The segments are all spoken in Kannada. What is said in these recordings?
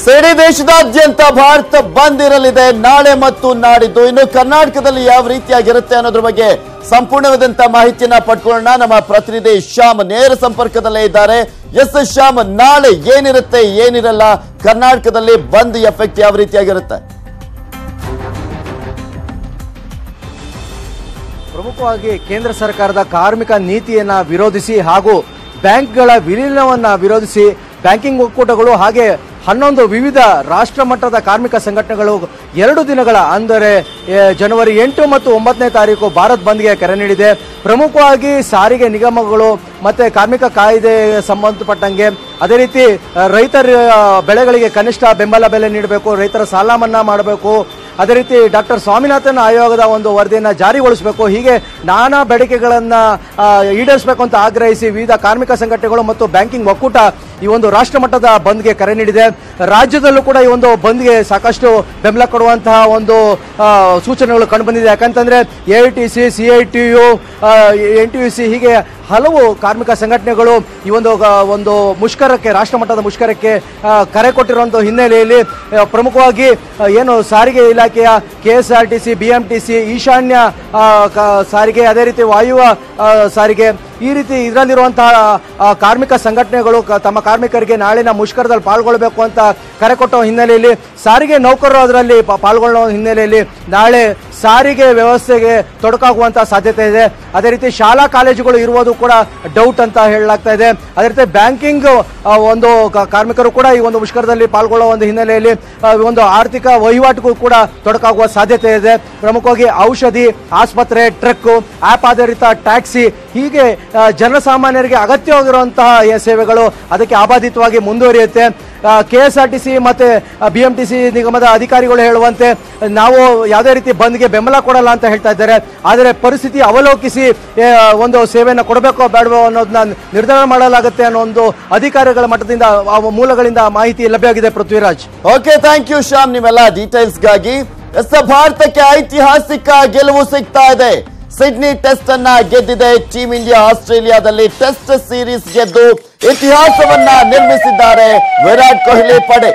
ಇಡೀ ದೇಶದಾದ್ಯಂತ ಭಾರತ ಬಂದ್ ಇರಲಿದೆ ನಾಳೆ ಮತ್ತು ನಾಡಿದ್ದು. ಇನ್ನು ಕರ್ನಾಟಕದಲ್ಲಿ ಯಾವ ರೀತಿಯಾಗಿರುತ್ತೆ ಅನ್ನೋದ್ರ ಬಗ್ಗೆ ಸಂಪೂರ್ಣವಾದಂತ ಮಾಹಿತಿಯನ್ನ ಪಡ್ಕೊಳ್ಳೋಣ. ನಮ್ಮ ಪ್ರತಿನಿಧಿ ಶ್ಯಾಮ್ ನೇರ ಸಂಪರ್ಕದಲ್ಲೇ ಇದ್ದಾರೆ. ಎಸ್ ಶ್ಯಾಮ್, ನಾಳೆ ಏನಿರುತ್ತೆ ಏನಿರಲ್ಲ, ಕರ್ನಾಟಕದಲ್ಲಿ ಬಂದ್ ಎಫೆಕ್ಟ್ ಯಾವ ರೀತಿಯಾಗಿರುತ್ತೆ? ಪ್ರಮುಖವಾಗಿ ಕೇಂದ್ರ ಸರ್ಕಾರದ ಕಾರ್ಮಿಕ ನೀತಿಯನ್ನ ವಿರೋಧಿಸಿ ಹಾಗೂ ಬ್ಯಾಂಕ್ಗಳ ವಿಲೀನವನ್ನ ವಿರೋಧಿಸಿ ಬ್ಯಾಂಕಿಂಗ್ ಒಕ್ಕೂಟಗಳು ಹಾಗೆ 11 ವಿವಿಧ ರಾಷ್ಟ್ರ ಮಟ್ಟದ ಕಾರ್ಮಿಕ ಸಂಘಟನೆಗಳು 2 ದಿನಗಳ ಅಂದರೆ ಜನವರಿ 8 ಮತ್ತು 9ನೇ ತಾರೀಕು ಭಾರತ್ ಬಂದ್ಗೆ ಕರೆ ನೀಡಿದೆ. ಪ್ರಮುಖವಾಗಿ ಸಾರಿಗೆ ನಿಗಮಗಳು ಮತ್ತೆ ಕಾರ್ಮಿಕ ಕಾಯ್ದೆ ಸಂಬಂಧಪಟ್ಟಂಗೆ, ಅದೇ ರೀತಿ ರೈತರ ಬೆಳೆಗಳಿಗೆ ಕನಿಷ್ಠ ಬೆಂಬಲ ಬೆಲೆ ನೀಡಬೇಕು, ರೈತರ ಸಾಲ ಮನ್ನಾ ಮಾಡಬೇಕು, ಅದೇ ರೀತಿ ಡಾಕ್ಟರ್ ಸ್ವಾಮಿನಾಥನ್ ಆಯೋಗದ ಒಂದು ವರದಿಯನ್ನು ಜಾರಿಗೊಳಿಸಬೇಕು, ಹೀಗೆ ನಾನಾ ಬೇಡಿಕೆಗಳನ್ನ ಈಡೇರಿಸಬೇಕು ಅಂತ ಆಗ್ರಹಿಸಿ ವಿವಿಧ ಕಾರ್ಮಿಕ ಸಂಘಟನೆಗಳು ಮತ್ತು ಬ್ಯಾಂಕಿಂಗ್ ಒಕ್ಕೂಟ ಈ ಒಂದು ರಾಷ್ಟ್ರ ಮಟ್ಟದ ಬಂದ್ಗೆ ಕರೆ ನೀಡಿದೆ. ರಾಜ್ಯದಲ್ಲೂ ಕೂಡ ಈ ಒಂದು ಬಂದ್ಗೆ ಸಾಕಷ್ಟು ಬೆಂಬಲ ಕೊಡುವಂತಹ ಒಂದು ಸೂಚನೆಗಳು ಕಂಡುಬಂದಿದೆ. ಯಾಕಂತಂದ್ರೆ AITC, CITU, NTUC ಹೀಗೆ ಹಲವು ಕಾರ್ಮಿಕ ಸಂಘಟನೆಗಳು ಈ ಒಂದು ಮುಷ್ಕರಕ್ಕೆ, ರಾಷ್ಟ್ರ ಮಟ್ಟದ ಮುಷ್ಕರಕ್ಕೆ ಕರೆ ಕೊಟ್ಟಿರುವಂತಹ ಹಿನ್ನೆಲೆಯಲ್ಲಿ ಪ್ರಮುಖವಾಗಿ ಏನು ಸಾರಿಗೆ ಇಲಾಖೆಯ KSRTC, BMTC, ಈಶಾನ್ಯ ಸಾರಿಗೆ, ಅದೇ ರೀತಿ ವಾಯುವ್ಯ ಸಾರಿಗೆ, ಈ ರೀತಿ ಇದರಲ್ಲಿರುವಂತಹ ಕಾರ್ಮಿಕ ಸಂಘಟನೆಗಳು ತಮ್ಮ ಕಾರ್ಮಿಕರಿಗೆ ನಾಳಿನ ಮುಷ್ಕರದಲ್ಲಿ ಪಾಲ್ಗೊಳ್ಳಬೇಕು ಅಂತ ಕರೆ ಕೊಟ್ಟ ಹಿನ್ನೆಲೆಯಲ್ಲಿ ಸಾರಿಗೆ ನೌಕರರು ಅದರಲ್ಲಿ ಪಾಲ್ಗೊಳ್ಳೋ ಹಿನ್ನೆಲೆಯಲ್ಲಿ ನಾಳೆ ಸಾರಿಗೆ ವ್ಯವಸ್ಥೆಗೆ ತೊಡಕಾಗುವಂತಹ ಸಾಧ್ಯತೆ ಇದೆ. ಅದೇ ರೀತಿ ಶಾಲಾ ಕಾಲೇಜುಗಳು ಇರುವುದು ಕೂಡ ಡೌಟ್ ಅಂತ ಹೇಳಲಾಗ್ತಾ ಇದೆ. ಅದೇ ರೀತಿ ಬ್ಯಾಂಕಿಂಗ್ ಒಂದು ಕಾರ್ಮಿಕರು ಕೂಡ ಈ ಒಂದು ಮುಷ್ಕರದಲ್ಲಿ ಪಾಲ್ಗೊಳ್ಳುವ ಒಂದು ಹಿನ್ನೆಲೆಯಲ್ಲಿ ಒಂದು ಆರ್ಥಿಕ ವಹಿವಾಟಿಗೂ ಕೂಡ ತೊಡಕಾಗುವ ಸಾಧ್ಯತೆ ಇದೆ. ಪ್ರಮುಖವಾಗಿ ಔಷಧಿ, ಆಸ್ಪತ್ರೆ, ಟ್ರಕ್, ಆಪ್ ಆಧಾರಿತ ಟ್ಯಾಕ್ಸಿ, ಹೀಗೆ ಜನಸಾಮಾನ್ಯರಿಗೆ ಅಗತ್ಯವಾಗಿರುವಂತಹ ಸೇವೆಗಳು ಅದಕ್ಕೆ ಆಬಾಧಿತವಾಗಿ ಮುಂದುವರಿಯುತ್ತೆ. KSRTC ಮತ್ತೆ BMTC ನಿಗಮದ ಅಧಿಕಾರಿಗಳು ಹೇಳುವಂತೆ ನಾವು ಯಾವುದೇ ರೀತಿ ಬಂದ್ಗೆ ಬೆಂಬಲ ಕೊಡಲ್ಲ ಅಂತ ಹೇಳ್ತಾ ಇದ್ದಾರೆ. ಆದರೆ ಪರಿಸ್ಥಿತಿ ಅವಲೋಕಿಸಿ ಒಂದು ಸೇವೆಯನ್ನು ಕೊಡಬೇಕೋ ಬೇಡವೋ ಅನ್ನೋದನ್ನ ನಿರ್ಧಾರ ಮಾಡಲಾಗುತ್ತೆ ಅನ್ನೋ ಒಂದು ಅಧಿಕಾರಿಗಳ ಮಟ್ಟದಿಂದ ಮೂಲಗಳಿಂದ ಮಾಹಿತಿ ಲಭ್ಯವಾಗಿದೆ. Prithviraj, okay, thank you Shyam ನಿಮ್ಮೆಲ್ಲ ಡೀಟೇಲ್ಸ್ಗಾಗಿ. ಭಾರತಕ್ಕೆ ಐತಿಹಾಸಿಕ ಗೆಲುವು ಸಿಗ್ತಾ ಇದೆ. ಸಿಡ್ನಿ ಟೆಸ್ಟ್ ಅನ್ನ ಗೆದ್ದಿದೆ ಟೀಂ ಇಂಡಿಯಾ. ಆಸ್ಟ್ರೇಲಿಯಾದಲ್ಲಿ ಟೆಸ್ಟ್ ಸೀರೀಸ್ ಗೆದ್ದು ಇತಿಹಾಸವನ್ನ ನಿರ್ಮಿಸಿದ್ದಾರೆ ವಿರಾಟ್ ಕೊಹ್ಲಿ ಪಡೆ.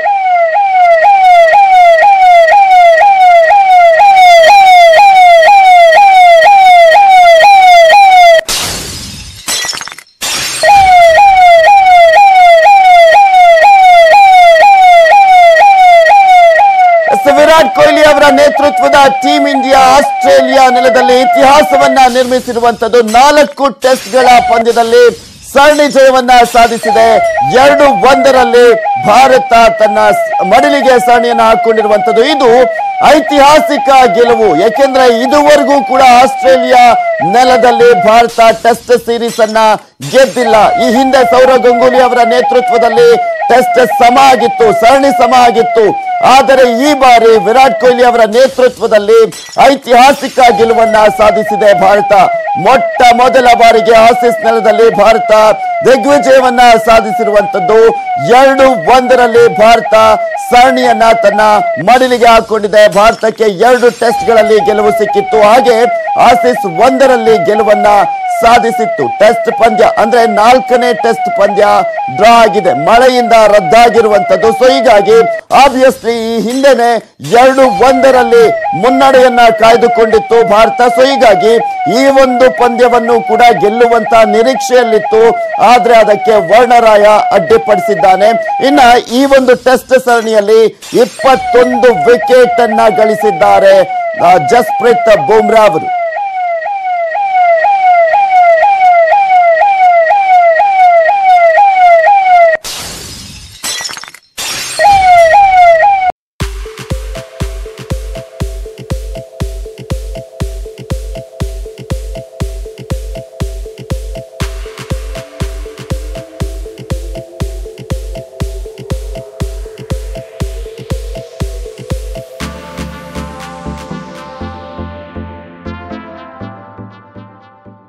ವಿರಾಟ್ ಕೊಹ್ಲಿ ಅವರ ನೇತೃತ್ವದ ಟೀಂ ಇಂಡಿಯಾ ಆಸ್ಟ್ರೇಲಿಯಾ ನೆಲದಲ್ಲಿ ಇತಿಹಾಸವನ್ನ ನಿರ್ಮಿಸಿರುವಂತದ್ದು. 4 ಟೆಸ್ಟ್ಗಳ ಪಂದ್ಯದಲ್ಲಿ ಸರಣಿ ಜಯವನ್ನ ಸಾಧಿಸಿದೆ. 2-1 ಭಾರತ ತನ್ನ ಮಡಿಲಿಗೆ ಸರಣಿಯನ್ನ ಹಾಕೊಂಡಿರುವಂತದ್ದು. ಇದು ಐತಿಹಾಸಿಕ ಗೆಲುವು. ಯಾಕೆಂದ್ರೆ ಇದುವರೆಗೂ ಕೂಡ ಆಸ್ಟ್ರೇಲಿಯಾ ನೆಲದಲ್ಲಿ ಭಾರತ ಟೆಸ್ಟ್ ಸೀರೀಸ್ ಅನ್ನ ಗೆದ್ದಿಲ್ಲ. ಈ ಹಿಂದೆ ಸೌರವ್ ಗಂಗೂಲಿ ಅವರ ನೇತೃತ್ವದಲ್ಲಿ ಟೆಸ್ಟ್ ಸಮ ಆಗಿತ್ತು, ಸರಣಿ ಸಮ ಆಗಿತ್ತು. ಆದರೆ ಈ ಬಾರಿ ವಿರಾಟ್ ಕೊಹ್ಲಿ ಅವರ ನೇತೃತ್ವದಲ್ಲಿ ಐತಿಹಾಸಿಕ ಗೆಲುವನ್ನ ಸಾಧಿಸಿದೆ ಭಾರತ. ಮೊಟ್ಟ ಮೊದಲ ಬಾರಿಗೆ ಆಸೀಸ್ ನೆಲದಲ್ಲಿ ಭಾರತ ದಿಗ್ವಿಜಯವನ್ನ ಸಾಧಿಸಿರುವಂತದ್ದು. 2-1 ಭಾರತ ಸರಣಿಯನ್ನ ತನ್ನ ಮಡಿಲಿಗೆ ಹಾಕೊಂಡಿದೆ. ಭಾರತಕ್ಕೆ 2 ಟೆಸ್ಟ್ಗಳಲ್ಲಿ ಗೆಲುವು ಸಿಕ್ಕಿತ್ತು, ಹಾಗೆ ಆಸೀಸ್ 1ರಲ್ಲಿ ಗೆಲುವನ್ನ ಸಾಧಿಸಿತ್ತು. ಟೆಸ್ಟ್ ಪಂದ್ಯ ಅಂದ್ರೆ 4ನೇ ಟೆಸ್ಟ್ ಪಂದ್ಯ ಡ್ರಾ ಆಗಿದೆ, ಮಳೆಯಿಂದ ರದ್ದಾಗಿರುವಂತದ್ದು. ಸೊ ಹೀಗಾಗಿ ಆಬ್ವಿಯಸ್ಲಿ ಈ ಹಿಂದೆನೆ 2-1 ಮುನ್ನಡೆಯನ್ನ ಕಾಯ್ದುಕೊಂಡಿತ್ತು ಭಾರತ. ಸೊ ಹೀಗಾಗಿ ಈ ಒಂದು ಪಂದ್ಯವನ್ನು ಕೂಡ ಗೆಲ್ಲುವಂತ ನಿರೀಕ್ಷೆಯಲ್ಲಿತ್ತು, ಆದ್ರೆ ಅದಕ್ಕೆ ವರ್ಣರಾಯ ಅಡ್ಡಿಪಡಿಸಿದ್ದಾನೆ. ಇನ್ನ ಈ ಒಂದು ಟೆಸ್ಟ್ ಸರಣಿಯಲ್ಲಿ 21 ವಿಕೆಟ್ ಅನ್ನ ಗಳಿಸಿದ್ದಾರೆ ಜಸ್ಪ್ರೀತ್ ಬುಮ್ರಾ ಅವರು.